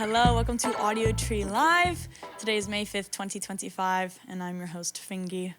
hello. Welcome to Audiotree Live. Today is May 5th, 2025, and I'm your host, FINGY.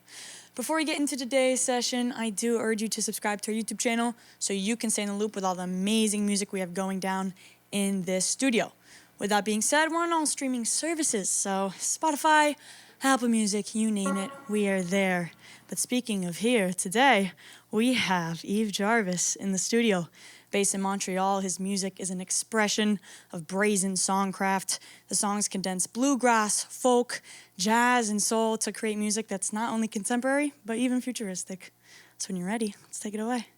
Before we get into today's session, I do urge you to subscribe to our YouTube channel so you can stay in the loop with all the amazing music we have going down in this studio. With that being said, we're on all streaming services, so Spotify, Apple Music, you name it, we are there. But speaking of here, today we have Yves Jarvis in the studio. Based in Montreal, his music is an expression of brazen songcraft. The songs condense bluegrass, folk, jazz, and soul to create music that's not only contemporary, but even futuristic. So when you're ready, let's take it away.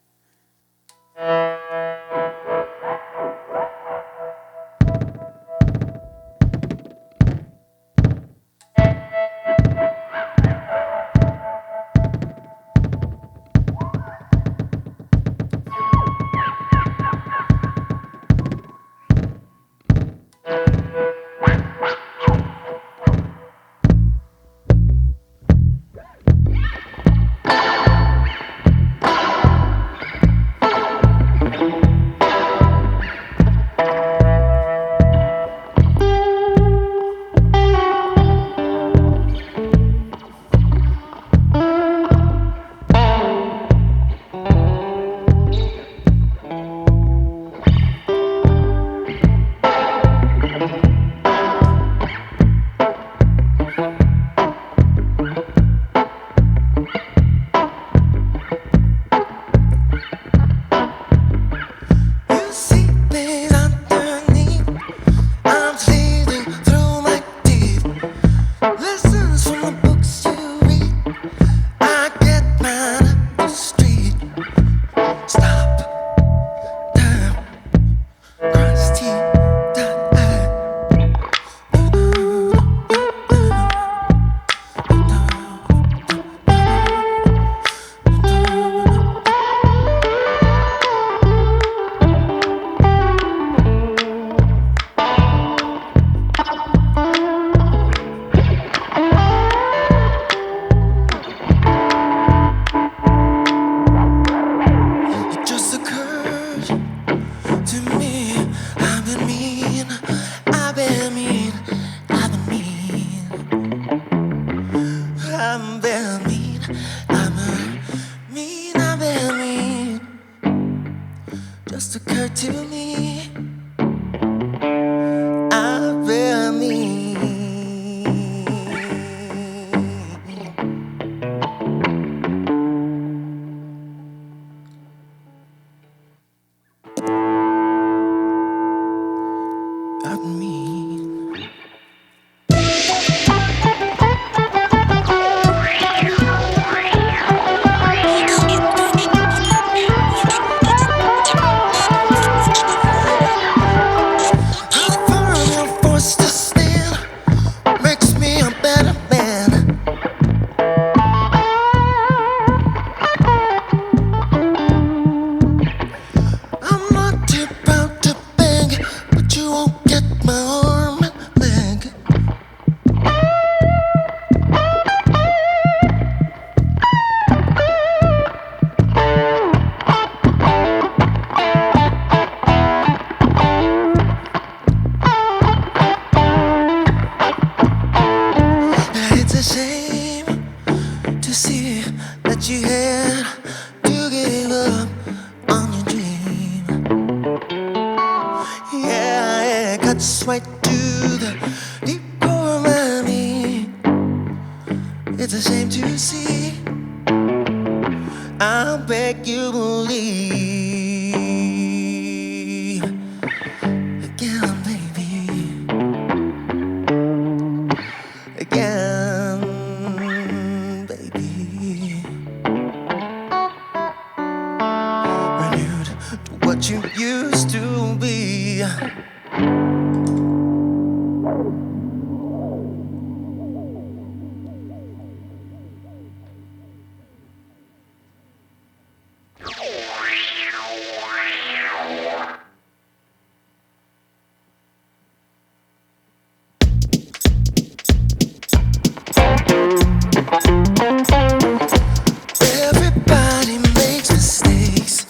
Everybody makes mistakes,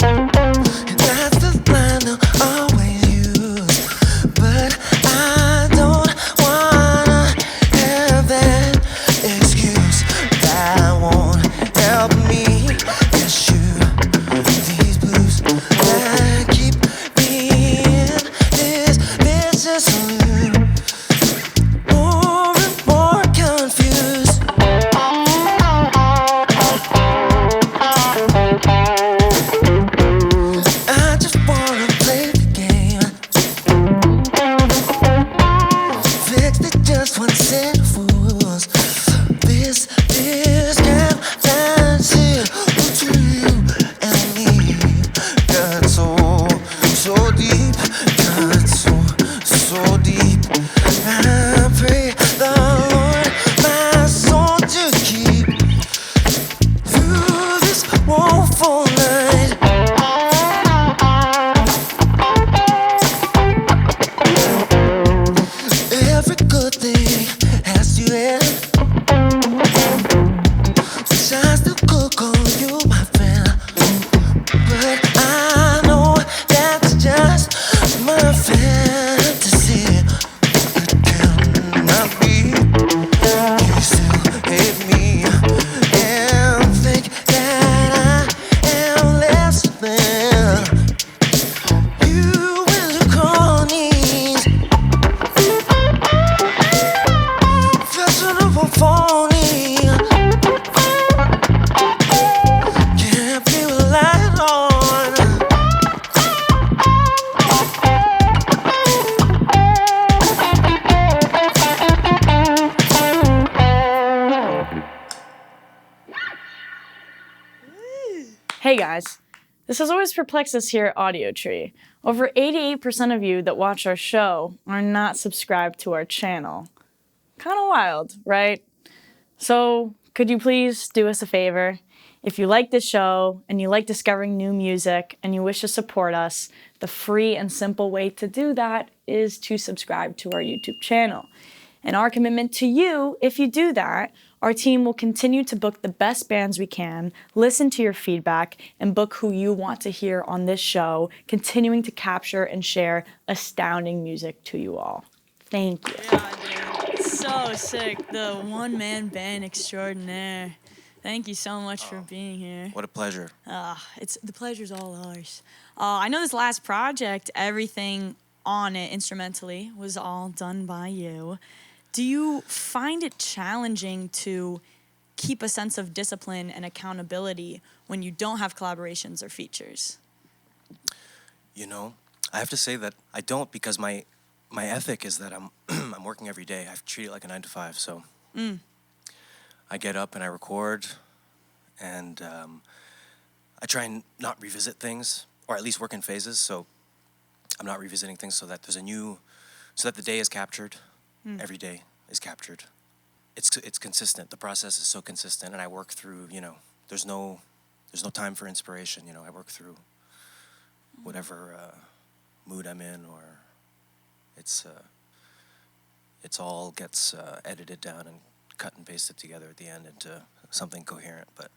and that's the line. Now could call you my friend, but I know that's just my fantasy. It cannot be. You still hate me and think that I am less than you and your cronies. Fashionable phony. Can't be relied on. Hey guys, this has always perplexed us here at Audiotree. Over 88% of you that watch our show are not subscribed to our channel. Kind of wild, right? So could you please do us a favor? If you like this show and you like discovering new music and you wish to support us, the free and simple way to do that is to subscribe to our YouTube channel. And our commitment to you, if you do that, our team will continue to book the best bands we can, listen to your feedback, and book who you want to hear on this show, continuing to capture and share astounding music to you all. Thank you. Yeah, dude. So sick. The one-man band extraordinaire. Thank you so much for being here. What a pleasure. The pleasure's all ours. I know this last project, everything on it instrumentally was all done by you. Do you find it challenging to keep a sense of discipline and accountability when you don't have collaborations or features? You know, I have to say that I don't, because my ethic is that I'm I'm working every day. I treat it like a 9 to 5. So I get up and I record, and I try and not revisit things, or at least work in phases. So I'm not revisiting things, so that so that the day is captured. Every day is captured. It's consistent. The process is so consistent, and I work through. There's no time for inspiration. I work through whatever mood I'm in, or it's all gets edited down and cut and pasted together at the end into something coherent. But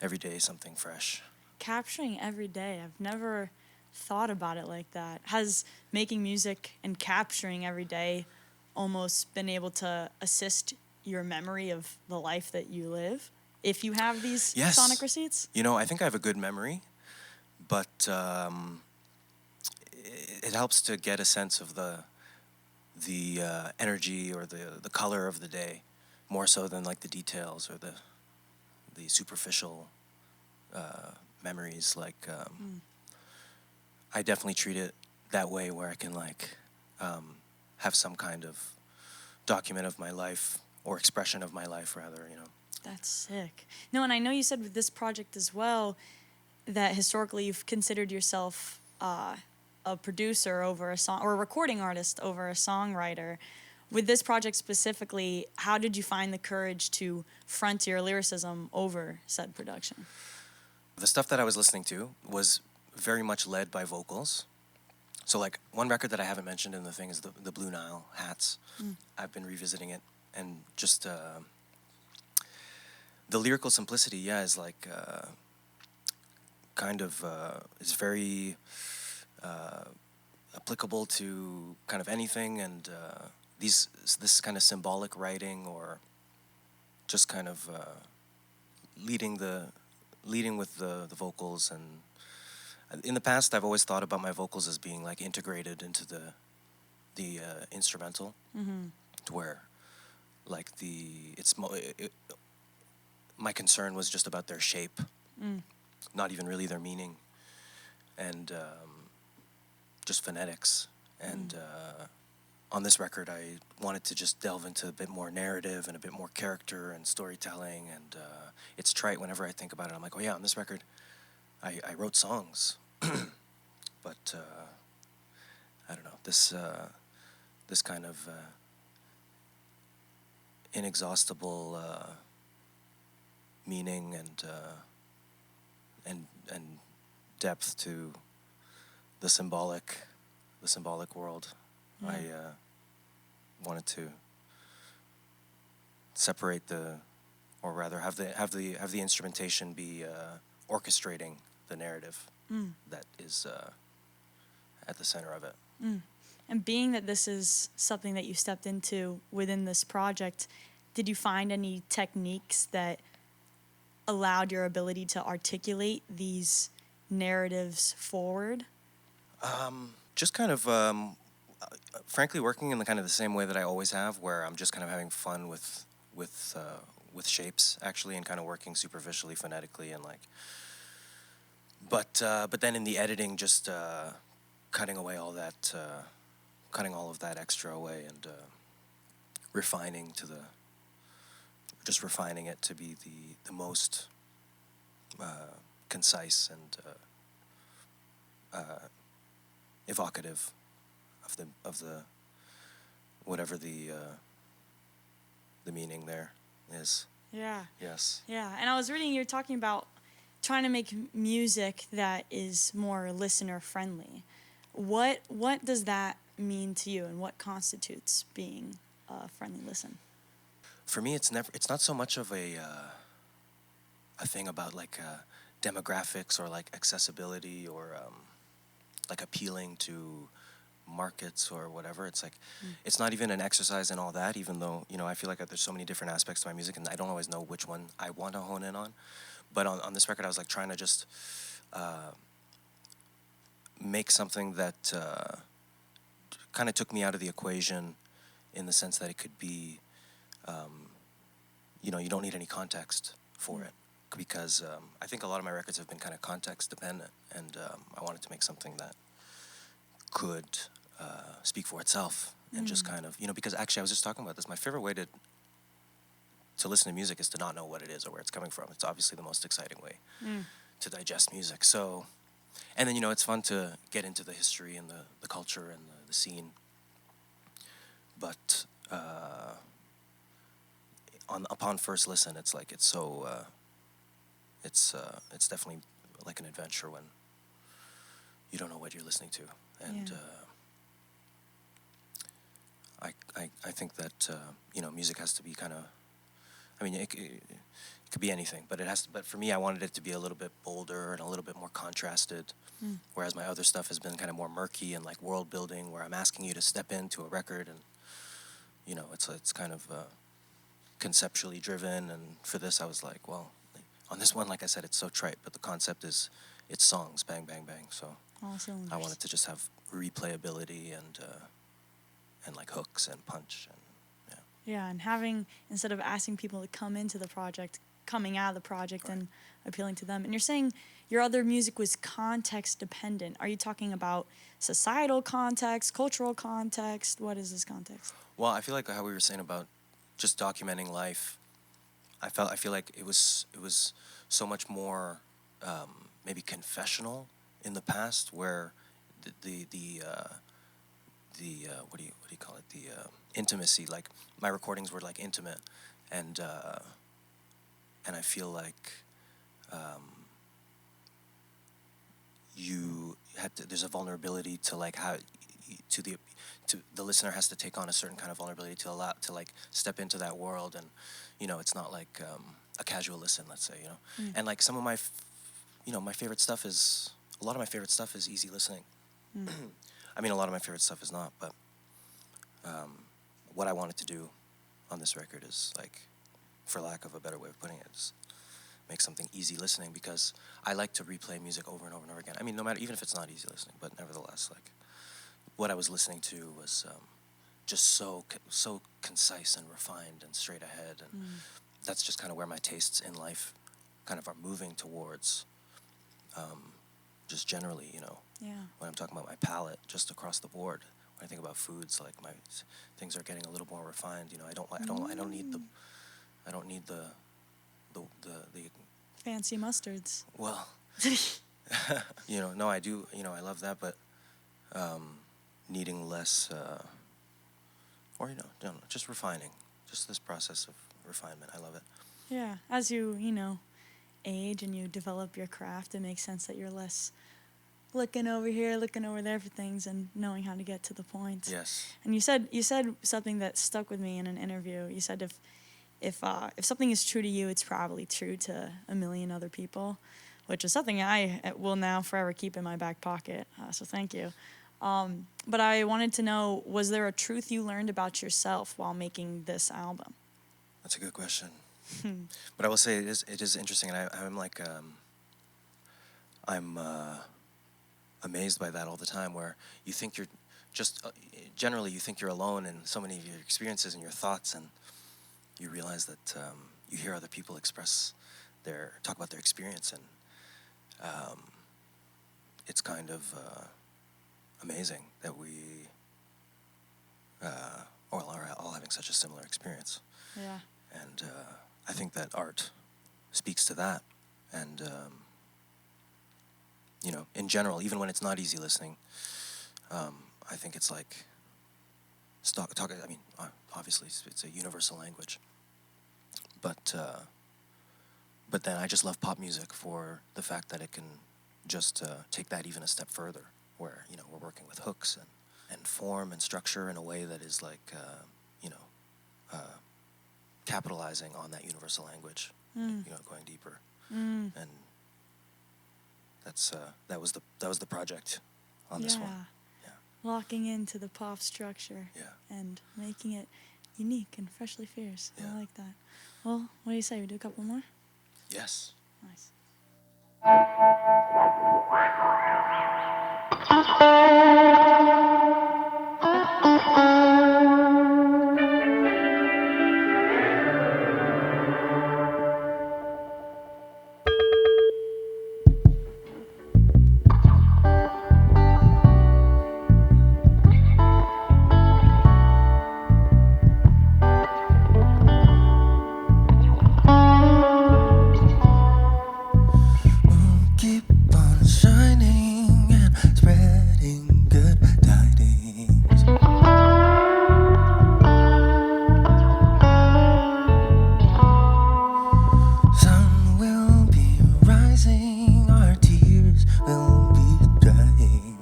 every day is something fresh. Capturing every day. I've never thought about it like that. Has making music and capturing every day almost been able to assist your memory of the life that you live, if you have these sonic receipts? I think I have a good memory, but it helps to get a sense of the energy or the color of the day, more so than like the details or the superficial memories. Like I definitely treat it that way, where I can have some kind of document of my life, or expression of my life, rather. That's sick. No, and I know you said with this project as well that historically you've considered yourself a producer over a song, or a recording artist over a songwriter. With this project specifically, how did you find the courage to front your lyricism over said production? The stuff that I was listening to was very much led by vocals. So one record that I haven't mentioned in the thing is the Blue Nile Hats. I've been revisiting it, and just the lyrical simplicity, is is very applicable to kind of anything, and this kind of symbolic writing, or just kind of leading with the vocals. And in the past, I've always thought about my vocals as being integrated into the instrumental, to where my concern was just about their shape, not even really their meaning, and just phonetics. And on this record, I wanted to just delve into a bit more narrative and a bit more character and storytelling. And it's trite whenever I think about it. I'm like, oh yeah, on this record, I wrote songs. But I don't know, this kind of inexhaustible meaning and depth to the symbolic world. I wanted to separate the or rather have the instrumentation be orchestrating the narrative that is at the center of it. And being that this is something that you stepped into within this project, did you find any techniques that allowed your ability to articulate these narratives forward? Just kind of, frankly, working in the kind of the same way that I always have, where I'm just kind of having fun with shapes, actually, and kind of working superficially, phonetically, and like. But then in the editing, just cutting away all that, cutting all of that extra away, and refining it to be the most concise and evocative of the whatever the meaning there is. Yeah. Yes. Yeah, and I was reading you're talking about trying to make music that is more listener friendly. What does that mean to you, and what constitutes being a friendly listen? For me, it's not so much of a thing about like demographics or like accessibility or like appealing to markets or whatever. It's like it's not even an exercise in all that, even though, you know, I feel like there's so many different aspects to my music and I don't always know which one I want to hone in on. But on this record, I was like trying to just make something that kind of took me out of the equation, in the sense that it could be, you know, you don't need any context for it, because I think a lot of my records have been kind of context dependent, and I wanted to make something that could speak for itself and just kind of, you know, because actually I was just talking about this. My favorite way to listen to music is to not know what it is or where it's coming from. It's obviously the most exciting way to digest music. So, and then, you know, it's fun to get into the history and the culture and the scene. But upon first listen, it's like it's so it's definitely like an adventure when you don't know what you're listening to, and I think that you know, music has to be kind of, I mean, it could be anything, but it has to. But for me, I wanted it to be a little bit bolder and a little bit more contrasted. Whereas my other stuff has been kind of more murky and like world building, where I'm asking you to step into a record, and you know, it's kind of conceptually driven. And for this, I was like, well, on this one, like I said, it's so trite, but the concept is it's songs, bang, bang, bang. So I wanted to just have replayability and like hooks and punch and. Yeah, and having, instead of asking people to come into the project, coming out of the project and appealing to them. And you're saying your other music was context dependent. Are you talking about societal context, cultural context? What is this context? Well, I feel like how we were saying about just documenting life, I feel like it was so much more maybe confessional in the past, where the what do you call it, the intimacy, like my recordings were like intimate, and I feel like you had to, there's a vulnerability to like how to the listener has to take on a certain kind of vulnerability to allow to like step into that world, and you know, it's not like a casual listen, let's say, you know. And like some of my my favorite stuff is, a lot of my favorite stuff is easy listening. I mean, a lot of my favorite stuff is not, but what I wanted to do on this record is, like, for lack of a better way of putting it, is make something easy listening, because I like to replay music over and over and over again. I mean, no matter, even if it's not easy listening, but nevertheless, like, what I was listening to was just so concise and refined and straight ahead, and that's just kind of where my tastes in life kind of are moving towards. Just generally, you know, when I'm talking about my palate, just across the board. When I think about foods, like my things are getting a little more refined. You know, I don't need the fancy mustards. Well, you know, no, I do. You know, I love that, but needing less, or you know, just refining, just this process of refinement. I love it. Yeah, as you age and you develop your craft, it makes sense that you're less looking over here, looking over there for things, and knowing how to get to the point. Yes. And you said something that stuck with me in an interview. You said if something is true to you, it's probably true to a million other people, which is something I will now forever keep in my back pocket. So thank you. But I wanted to know, was there a truth you learned about yourself while making this album? That's a good question. But I will say it is interesting, and I'm like, I'm amazed by that all the time, where you think you're just, generally you think you're alone in so many of your experiences and your thoughts, and you realize that you hear other people talk about their experience, and it's kind of amazing that we all are all having such a similar experience. Yeah. And I think that art speaks to that. And, you know, in general, even when it's not easy listening, I think it's like, I mean, obviously it's a universal language. But then I just love pop music for the fact that it can just take that even a step further, where, you know, we're working with hooks and form and structure in a way that is like, you know, capitalizing on that universal language, you know, going deeper, and that was the project on this one. Yeah, locking into the pop structure, and making it unique and freshly fierce. Yeah. I like that. Well, what do you say? We do a couple more? Yes. Nice. Keep on shining and spreading good tidings. Sun will be rising, our tears will be drying.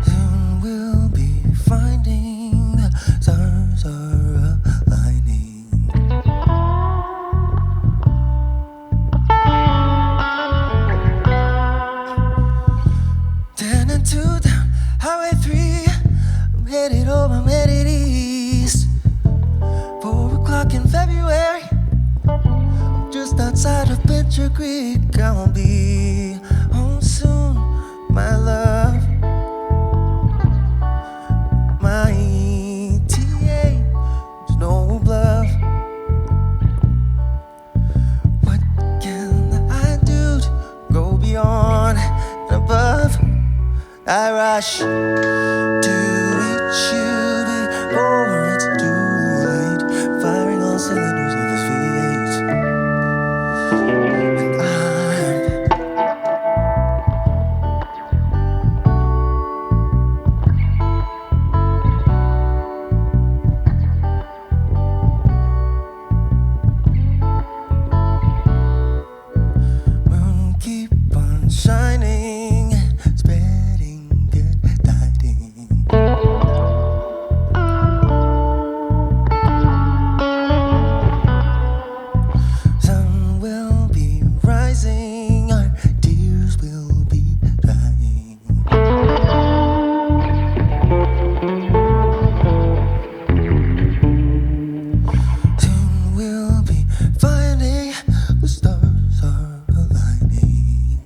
Soon we'll be finding the stars are aligning. Ten and two down Highway 3. I'm headed home, I'm headed east. 4 o'clock in February. I'm just outside of Venture Creek. I'll be home soon, my love. My ETA, there's no bluff. What can I do to go beyond and above? I rush to reach you before it's too late. Firing all cylinders of this V8. And moon keep on shining and spreading good tidings. Sun will be rising, our tears will be drying. Soon we'll be finding the stars are aligning.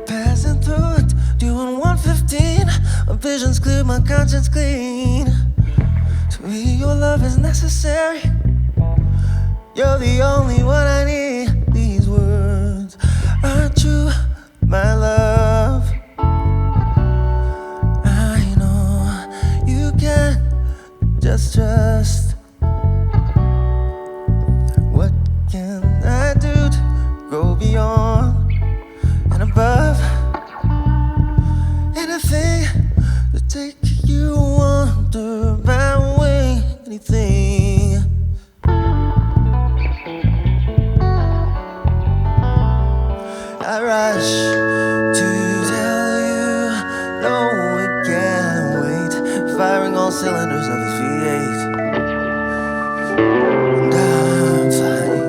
Passing through it, doing 115. My vision's clear, my conscience clean. To me, your love is necessary. You're the only one I need. These words are true, my love. I know you can just trust. What can I do to go beyond and above? Anything to take you under my wing. Anything. all cylinders of his V8. And I'm flying.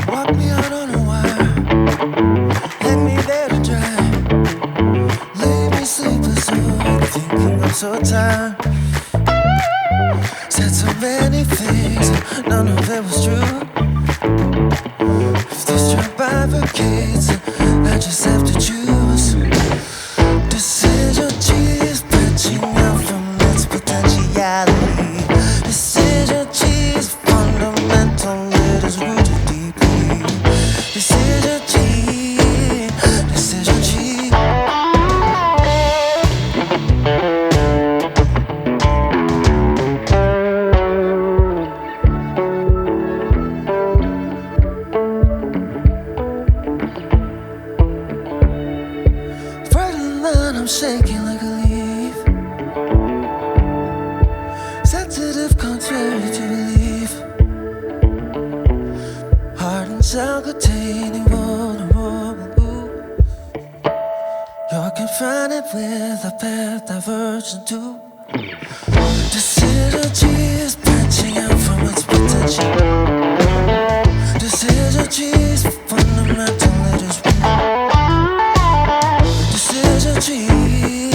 Walk me out on a wire, hang me there to dry. Leave me sleepless, thinking I'm so tired. Said so many things, none of it was true. If this job bifurcates, I just have to choose. Decision cheese, branching out from its potentiality. Decision cheese, fundamental, it is rooted deeply. Decision cheese, decision cheese. Right in line, I'm shaking like a leaf. Sensitive, contrary to belief. Heart and self-containing, vulnerable. You're confronted with a path divergent too. Decision cheese, branching out from its potential. Decision cheese, fundamental, it is real. Decision cheese,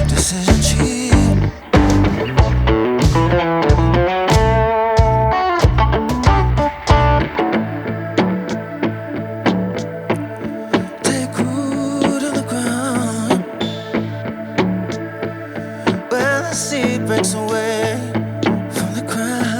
decision cheese. Take root in the ground where the seed breaks away from the ground.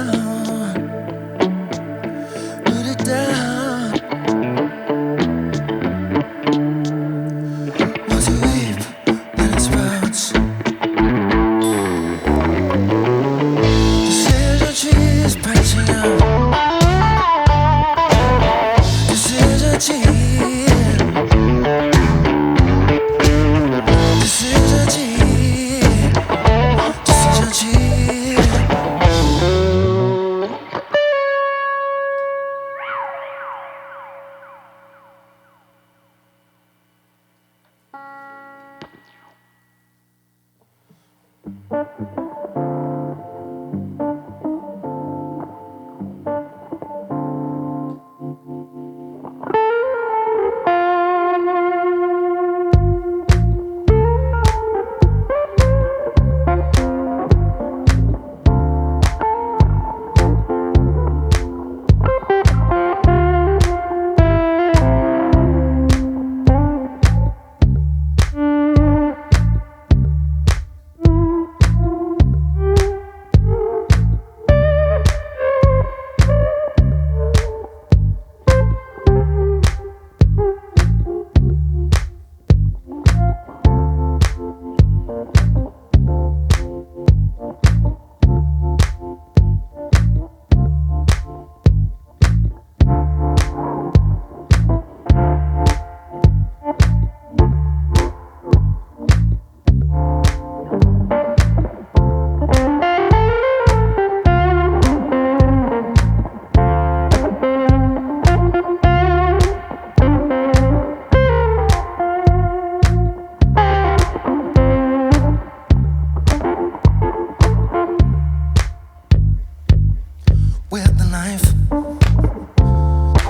with the knife,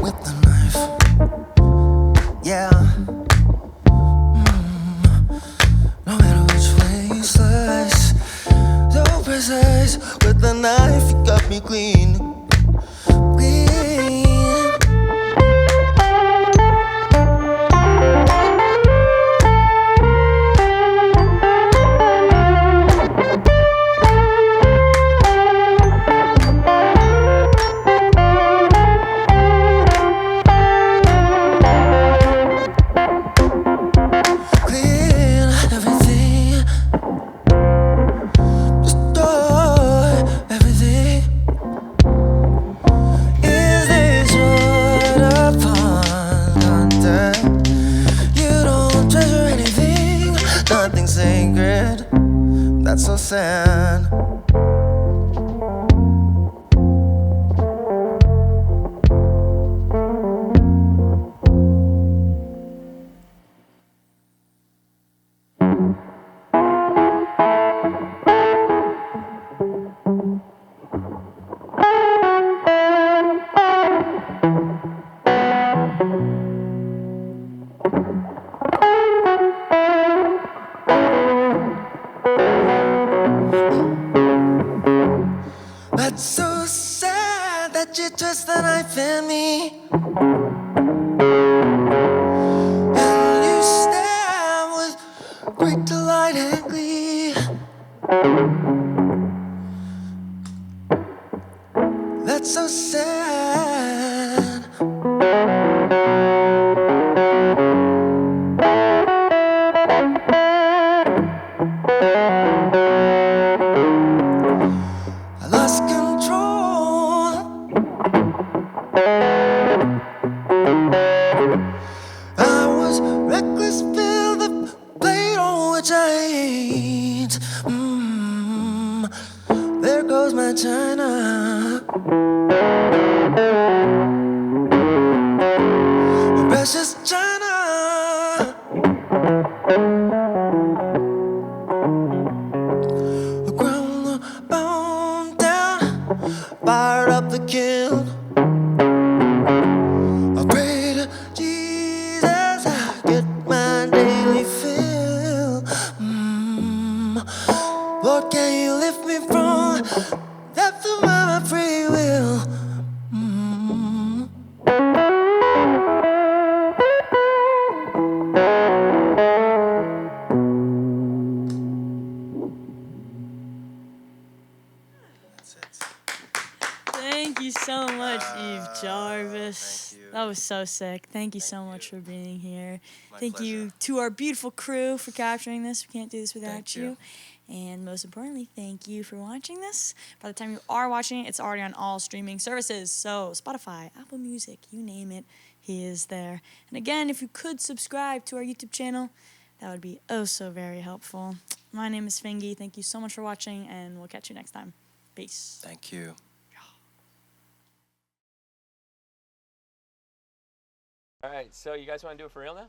with the knife, yeah. No matter which way you slice, so precise with the knife, you got me clean, clean. Sacred, that's so sad. That's so sad that you twist the knife in me, and you stab with great delight and glee. That's so sad. I lost control. I was reckless, filled the plate on which I ate. There goes my china, my precious china. The ground bound down, fired up the kiln. I pray to Jesus I get my daily fill. Lord, can you lift me from depth of my free will? That's it. Thank you so much, Yves Jarvis. Thank you. That was so sick. Thank you so much for being here. My Thank you pleasure. to our beautiful crew for capturing this. We can't do this without Thank you. you. And most importantly, thank you for watching this. By the time you are watching it, it's already on all streaming services. So Spotify, Apple Music, you name it, he is there. And again, if you could subscribe to our YouTube channel, that would be oh so very helpful. My name is FINGY. Thank you so much for watching, and we'll catch you next time. Peace. Thank you. All right, so you guys want to do it for real now?